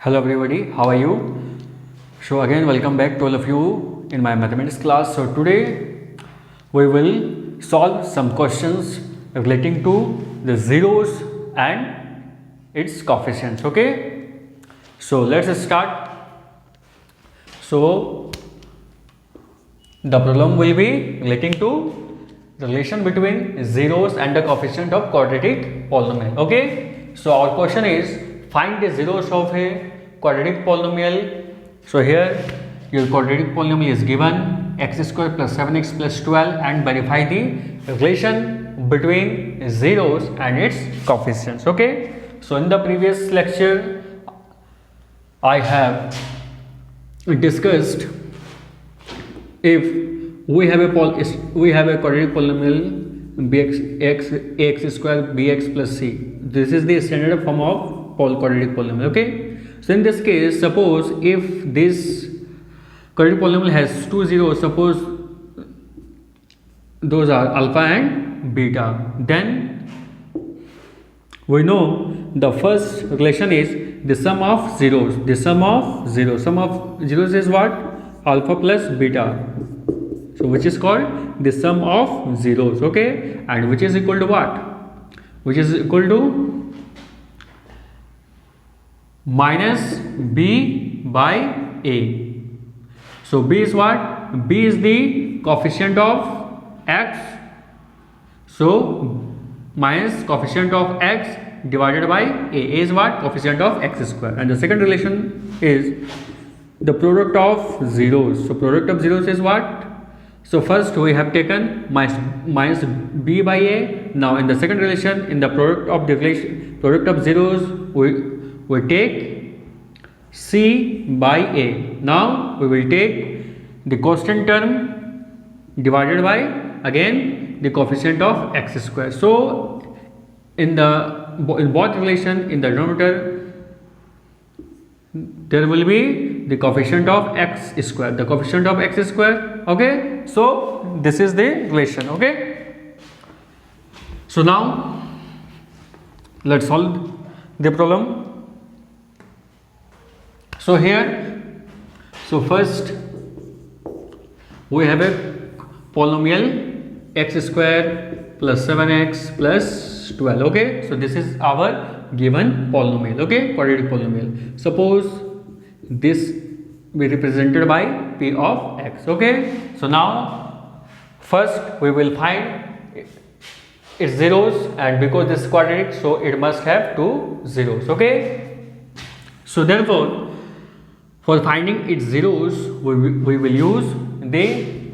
Hello everybody, how are you? So again welcome back to all of you in my mathematics class. So today we will solve some questions relating to the zeros and its coefficients. Okay, so let's start. So the problem will be relating to the relation between zeros and the coefficient of quadratic polynomial. Okay, so our question is find the zeros of a quadratic polynomial. So here your quadratic polynomial is given x square plus 7x plus 12 and verify the relation between zeros and its coefficients. Okay, so in the previous lecture I have discussed if we have a quadratic polynomial ax square bx plus c. This is the standard form of quadratic polynomial. Okay, so in this case, suppose if this quadratic polynomial has two zeros, suppose those are alpha and beta, then we know the first relation is the sum of zeros. The sum of zeros is what? Alpha plus beta. So which is called the sum of zeros. Okay, and which is equal to what? Which is equal to minus b by a. So b is what? B is the coefficient of x. So minus coefficient of x divided by a. A is what? Coefficient of x square. And the second relation is the product of zeros. So product of zeros is what? So first we have taken minus b by a. Now in the second relation, in the product of zeros, we take c by a. Now we will take the constant term divided by again the coefficient of x square. So in both relation, in the denominator there will be the coefficient of x square. The coefficient of x square. Okay, so this is the relation. Okay, so now let's solve the problem. So here, so first we have a polynomial x square plus 7x plus 12. Okay, so this is our given polynomial. Okay, quadratic polynomial. Suppose this be represented by p of x. Okay, so now first we will find its zeros, and because this is quadratic, so it must have two zeros. Okay, so therefore for finding its zeros we will use the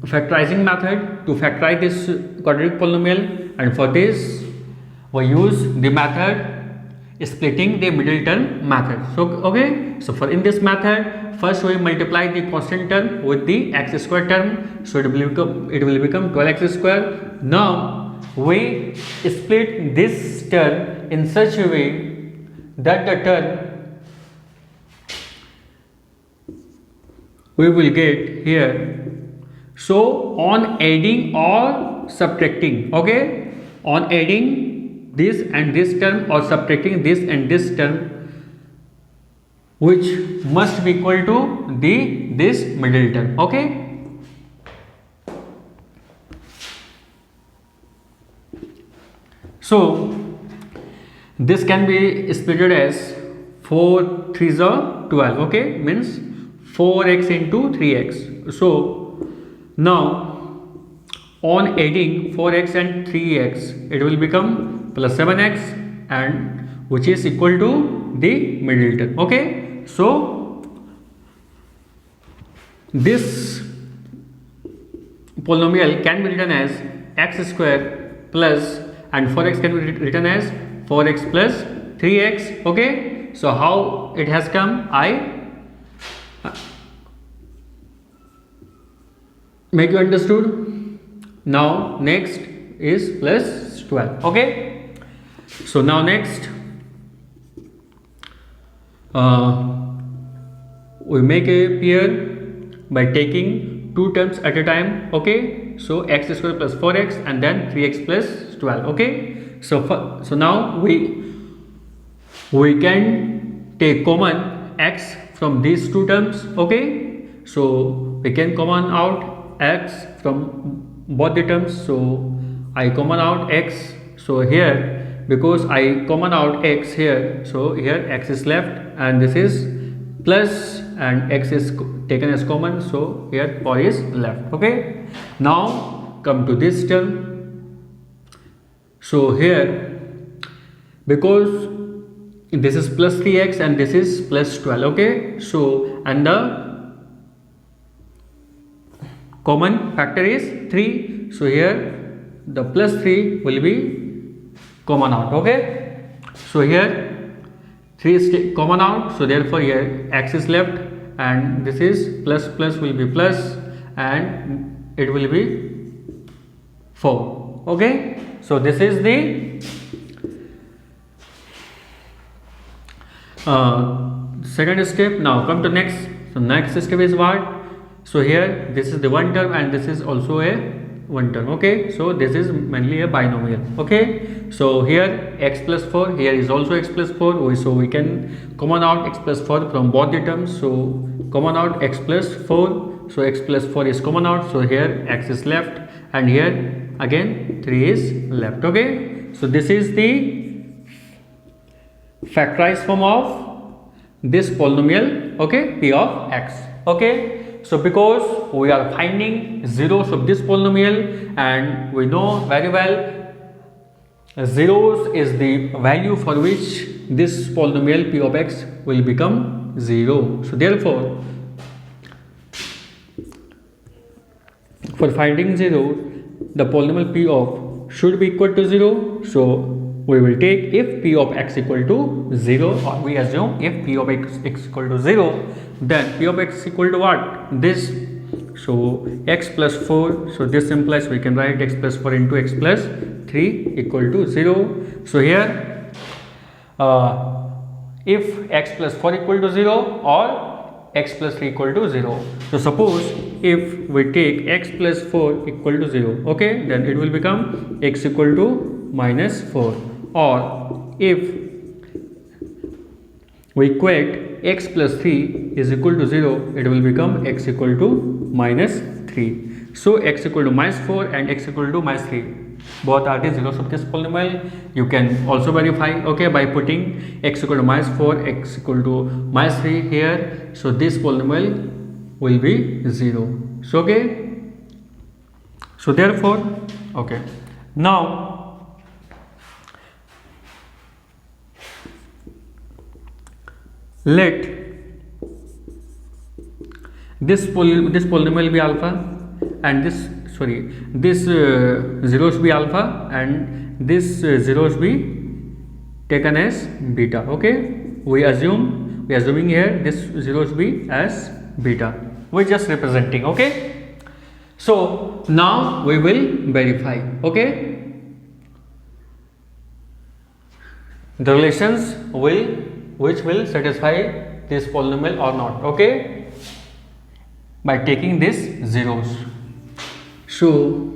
factorizing method to factorize this quadratic polynomial, and for this we use the method splitting the middle term method. So okay, so for in this method, first we multiply the constant term with the x square term, so it will become 12x square. Now we split this term in such a way that the term we will get here. So on adding or subtracting, okay, on adding this and this term or subtracting this and this term, which must be equal to this middle term. Okay, so this can be split as 4 3s are 12. Okay, means 4x into 3x. So now on adding 4x and 3x, it will become plus 7x, and which is equal to the middle term. Okay, so this polynomial can be written as x square plus, and 4x can be written as 4x plus 3x. Okay, so how it has come, I make you understood. Now next is plus 12. Okay, so now next we make a pair by taking two terms at a time. Okay, so x square plus 4x and then 3x plus 12. Okay, so now we we can take common x from these two terms. Okay, so we can common out x from both the terms. So I common out x. So here, because I common out x here, so here x is left and this is plus and x is taken as common, so here 4 is left. Okay, now come to this term. So here, because this is plus 3x and this is plus 12. Okay, so and the common factor is 3, so here the plus 3 will be common out. Okay, so here 3 is common out, so therefore here x is left and this is plus plus will be plus and it will be 4. Okay, so this is the second step. Now come to next. So next step is what? So here this is the one term and this is also a one term. Okay, so this is mainly a binomial. Okay, so here x plus 4, here is also x plus 4, so we can common out x plus 4 from both the terms. So common out x plus 4, so x plus 4 is common out, so here x is left and here again 3 is left. Okay, so this is the factorized form of this polynomial. Okay, p of x. Okay, so because we are finding zeros of this polynomial and we know very well zeros is the value for which this polynomial p of x will become 0. So therefore for finding 0, the polynomial p of should be equal to 0. So we will take if p of x equal to 0, or we assume if p of x equal to 0, then p of x equal to what? This. So x plus 4, so this implies we can write x plus 4 into x plus 3 equal to 0. So here if x plus 4 equal to 0 or x plus 3 equal to 0. So suppose if we take x plus 4 equal to 0, okay, then it will become x equal to minus 4, or if we equate x plus 3 is equal to 0, it will become x equal to minus 3. So x equal to minus 4 and x equal to minus 3, both are the zeros of this polynomial. You can also verify, okay, by putting x equal to minus 4, x equal to minus 3 here. So this polynomial will be 0. So okay, so therefore, okay, now let this polynomial be alpha and this zeros be alpha and this zeros be taken as beta. Okay, we assuming here this zeros be as beta, we just representing. Okay, so now we will verify, okay, the relations which will satisfy this polynomial or not, okay, by taking this zeros. So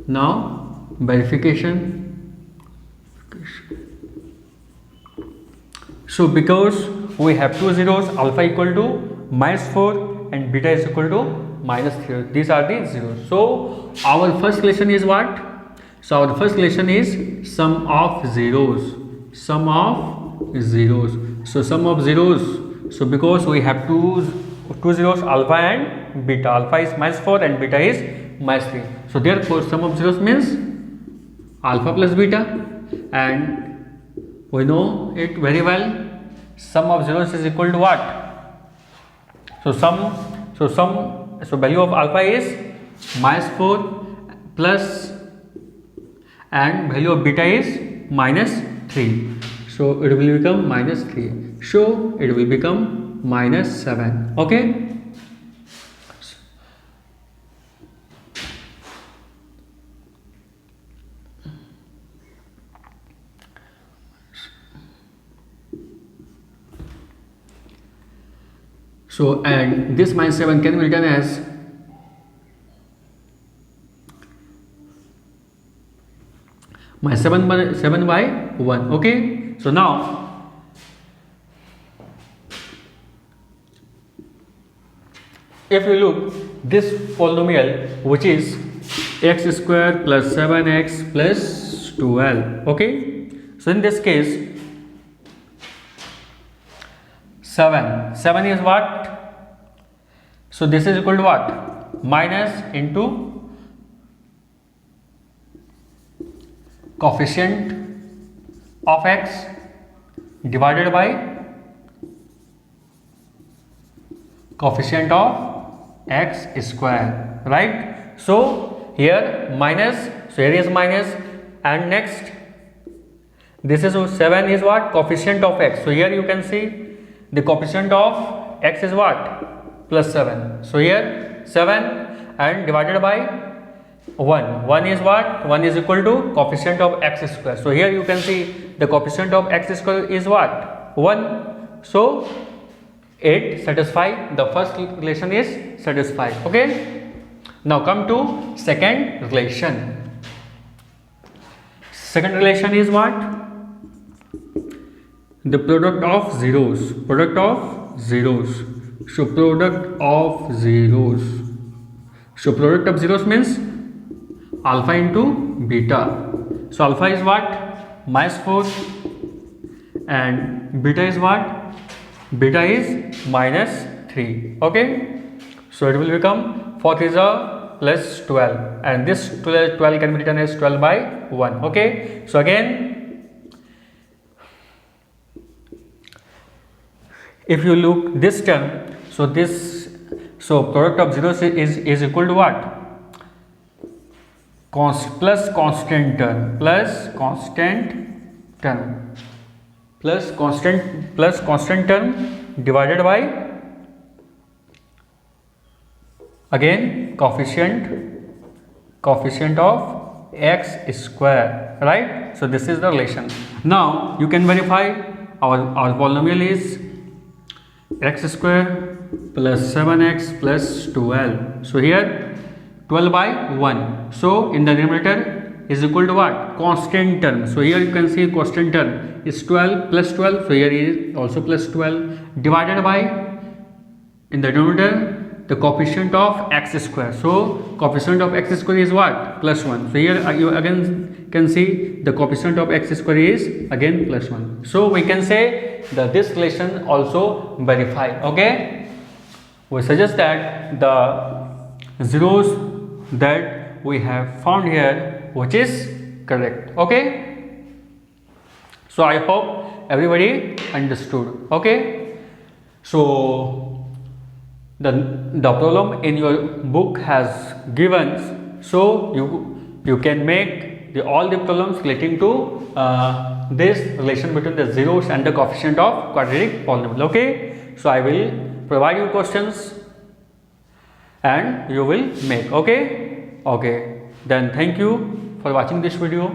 now verification. So because we have two zeros, alpha equal to minus 4 and beta is equal to minus 3, these are the zeros. So our first relation is what? So our first relation is sum of zeros. Sum of zeros. So sum of zeros. So because we have two zeros, alpha and beta. Alpha is minus 4 and beta is minus 3. So therefore sum of zeros means alpha plus beta, and we know it very well. Sum of zeros is equal to what? So value of alpha is minus 4 plus, and value of beta is minus 3. So it will become minus 3. So it will become minus 7. Okay. So and this minus 7 can be written as my 7 by 1. Okay, so now if you look this polynomial, which is x square plus 7x plus 12. Okay, so in this case 7 is what? So this is equal to what? Minus into coefficient of x divided by coefficient of x square, right? So here minus, so here is minus, and next this is 7 is what? Coefficient of x. So here you can see the coefficient of x is what? Plus 7. So here 7 and divided by 1. 1 is what? 1 is equal to coefficient of x square. So here you can see the coefficient of x square is what? 1. So it satisfies, the first relation is satisfied. Okay, now come to second relation. Second relation is what? The product of zeros. Product of zeros. So product of zeros. So product of zeros means alpha into beta. So alpha is what? Minus 4, and beta is what? Beta is minus 3. Okay, so it will become 4 is a plus 12, and this 12 can be written as 12 by 1. Okay, so again if you look this term, so product of zeros is equal to what? Plus constant term plus constant term divided by again coefficient of x square, right? So this is the relation. Now you can verify our polynomial is x square plus 7x plus 12. So here 12 by 1. So in the numerator is equal to what? Constant term. So here you can see constant term is 12 plus 12. So here is also plus 12 divided by, in the denominator, the coefficient of x square. So coefficient of x square is what? Plus 1. So here you again can see the coefficient of x square is again plus 1. So we can say that this relation also verify. Okay, we suggest that the zeros that we have found here, which is correct. Okay, so I hope everybody understood. Okay, so the problem in your book has given, so you can make all the problems relating to this relation between the zeros and the coefficient of quadratic polynomial. Okay, so I will provide you questions and you will make. Okay, then thank you for watching this video.